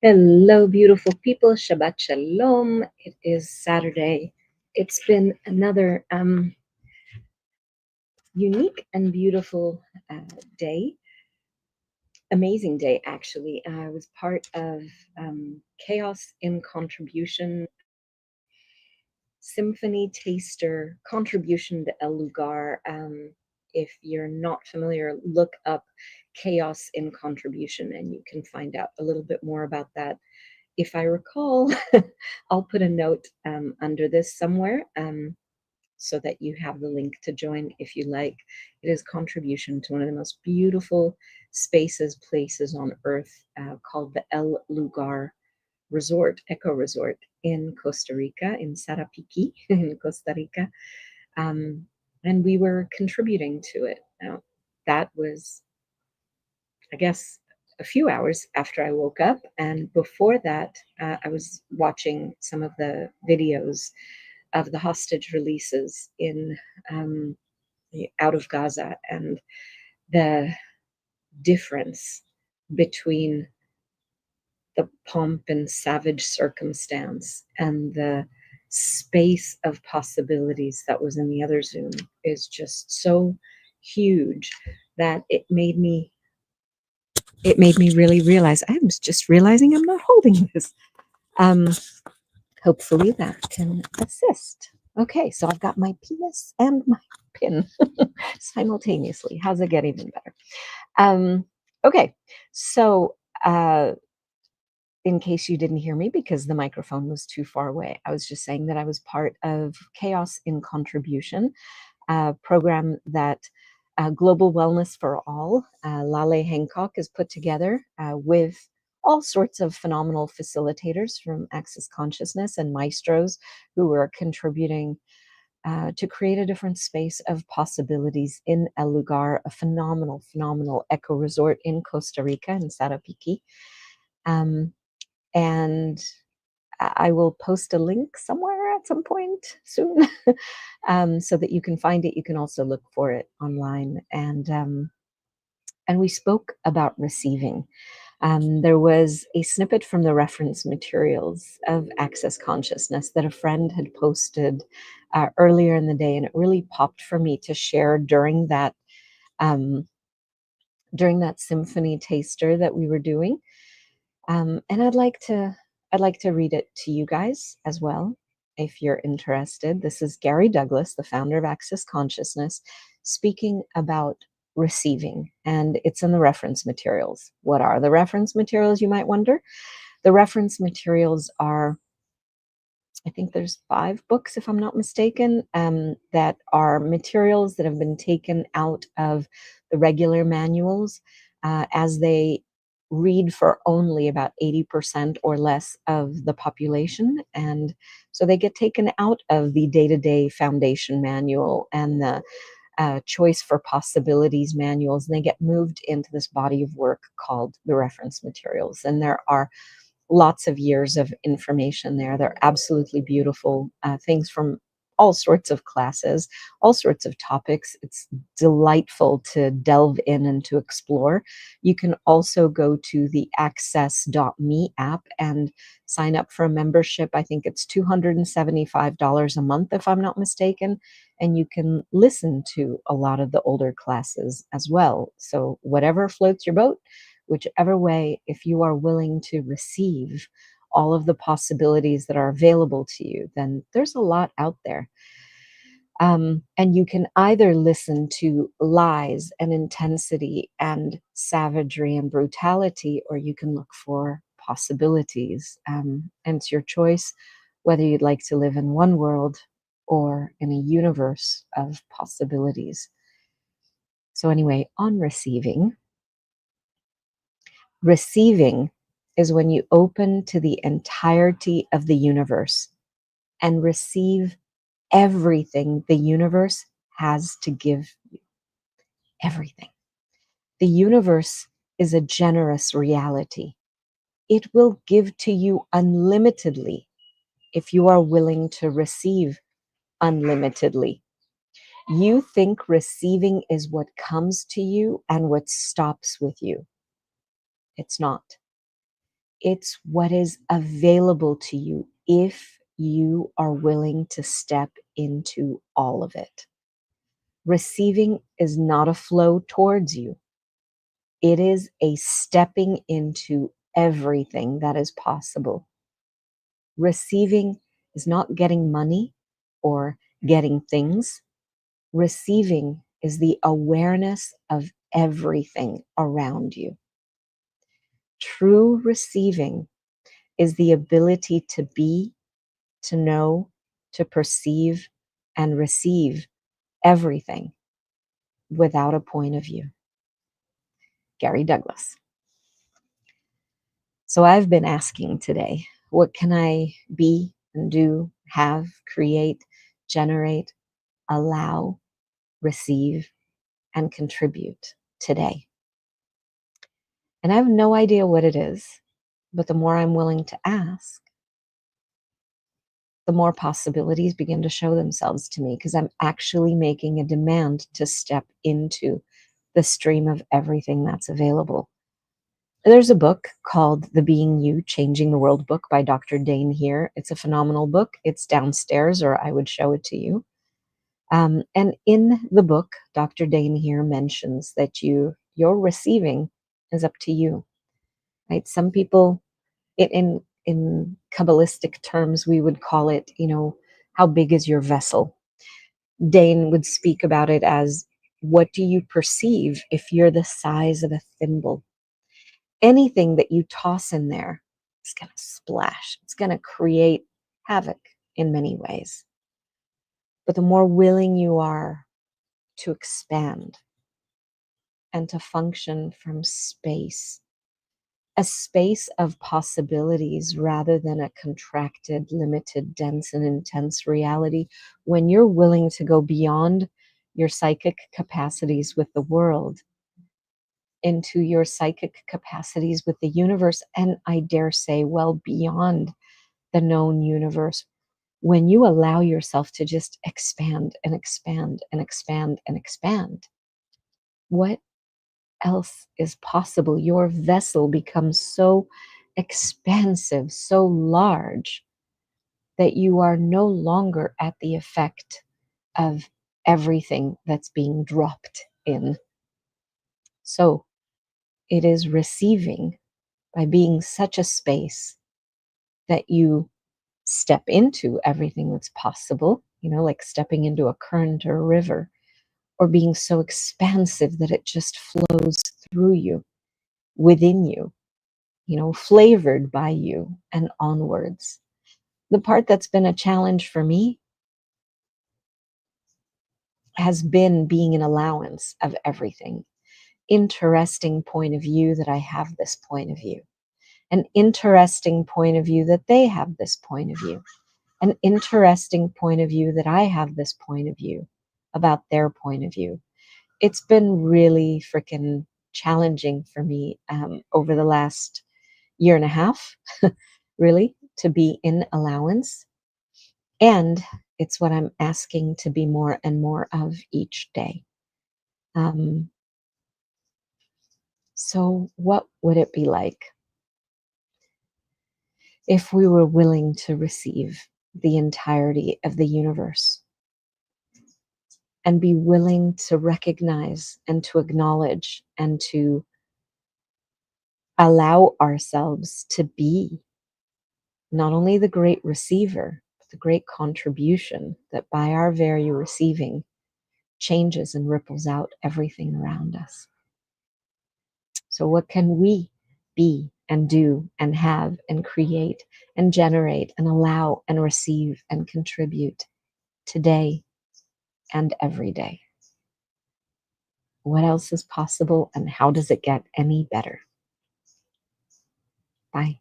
Hello, beautiful people. Shabbat Shalom. It is Saturday. It's been another unique and beautiful day. Amazing day, actually. I was part of Chaos in Contribution Symphony Taster Contribution to El Lugar. If you're not familiar, look up Chaos in Contribution and you can find out a little bit more about that. If I recall, I'll put a note under this somewhere so that you have the link to join if you like. It is contribution to one of the most beautiful spaces, places on earth called the El Lugar Resort, Eco Resort in Costa Rica, in Sarapiqui, in Costa Rica. And we were contributing to it. Now, that was, I guess, a few hours after I woke up. And before that, I was watching some of the videos of the hostage releases in um, out of Gaza and the difference between the pomp and savage circumstance and the space of possibilities that was in the other Zoom is just so huge that it made me really realize I'm just realizing I'm not holding this. Um, Hopefully that can assist. Okay, so I've got my penis and my pin simultaneously. How's it get even better? Okay, so in case you didn't hear me because the microphone was too far away, I was just saying that I was part of Chaos in Contribution, a program that Global Wellness for All, Lale Hancock, has put together with all sorts of phenomenal facilitators from Access Consciousness and maestros who are contributing to create a different space of possibilities in El Lugar, a phenomenal, phenomenal eco resort in Costa Rica, in Sarapiqui. And I will post a link somewhere at some point soon so that you can find it. You can also look for it online. And we spoke about receiving. There was a snippet from the reference materials of Access Consciousness that a friend had posted earlier in the day, and it really popped for me to share um, during that symphony taster that we were doing. And I'd like to read it to you guys as well, if you're interested. This is Gary Douglas, the founder of Access Consciousness, speaking about receiving, and it's in the reference materials. What are the reference materials, you might wonder? The reference materials are, I think there's 5 books, if I'm not mistaken, that are materials that have been taken out of the regular manuals as they read for only about 80% or less of the population. And so they get taken out of the day-to-day foundation manual and the choice for possibilities manuals, and they get moved into this body of work called the reference materials. And there are lots of years of information there. They're absolutely beautiful things from all sorts of classes, all sorts of topics. It's delightful to delve in and to explore. You can also go to the access.me app and sign up for a membership. I think it's $275 a month, if I'm not mistaken. And you can listen to a lot of the older classes as well. So whatever floats your boat, whichever way, if you are willing to receive all of the possibilities that are available to you, then there's a lot out there. And you can either listen to lies and intensity and savagery and brutality, or you can look for possibilities. And it's your choice whether you'd like to live in one world or in a universe of possibilities. So anyway, on receiving is when you open to the entirety of the universe and receive everything the universe has to give you. Everything. The universe is a generous reality. It will give to you unlimitedly if you are willing to receive unlimitedly. You think receiving is what comes to you and what stops with you. It's not. It's what is available to you if you are willing to step into all of it. Receiving is not a flow towards you. It is a stepping into everything that is possible. Receiving is not getting money or getting things. Receiving is the awareness of everything around you. True receiving is the ability to be, to know, to perceive, and receive everything without a point of view. Gary Douglas. So I've been asking today, what can I be and do, have, create, generate, allow, receive, and contribute today? And I have no idea what it is, but the more I'm willing to ask, the more possibilities begin to show themselves to me, because I'm actually making a demand to step into the stream of everything that's available. There's a book called The Being You, Changing the World book by Dr. Dane here. It's a phenomenal book. It's downstairs, or I would show it to you. And in the book, Dr. Dane here mentions that your receiving is up to you, right? Some people, in Kabbalistic terms, we would call it, how big is your vessel? Dane would speak about it as, what do you perceive if you're the size of a thimble? Anything that you toss in there is going to splash. It's going to create havoc in many ways. But the more willing you are to expand and to function from space, a space of possibilities rather than a contracted, limited, dense, and intense reality, when you're willing to go beyond your psychic capacities with the world into your psychic capacities with the universe, and I dare say, well beyond the known universe, when you allow yourself to just expand and expand and expand and expand, what else is possible? Your vessel becomes so expansive, so large, that you are no longer at the effect of everything that's being dropped in. So it is receiving by being such a space that you step into everything that's possible, like stepping into a current or a river, or being so expansive that it just flows through you, within you, flavored by you and onwards. The part that's been a challenge for me has been being an allowance of everything. Interesting point of view that I have this point of view. An interesting point of view that they have this point of view. An interesting point of view that I have this point of view about their point of view. It's been really freaking challenging for me over the last year and a half, really, to be in allowance. And it's what I'm asking to be more and more of each day. So what would it be like if we were willing to receive the entirety of the universe and be willing to recognize and to acknowledge and to allow ourselves to be not only the great receiver, but the great contribution that by our very receiving changes and ripples out everything around us. So what can we be and do and have and create and generate and allow and receive and contribute today and every day? What else is possible, and how does it get any better? Bye.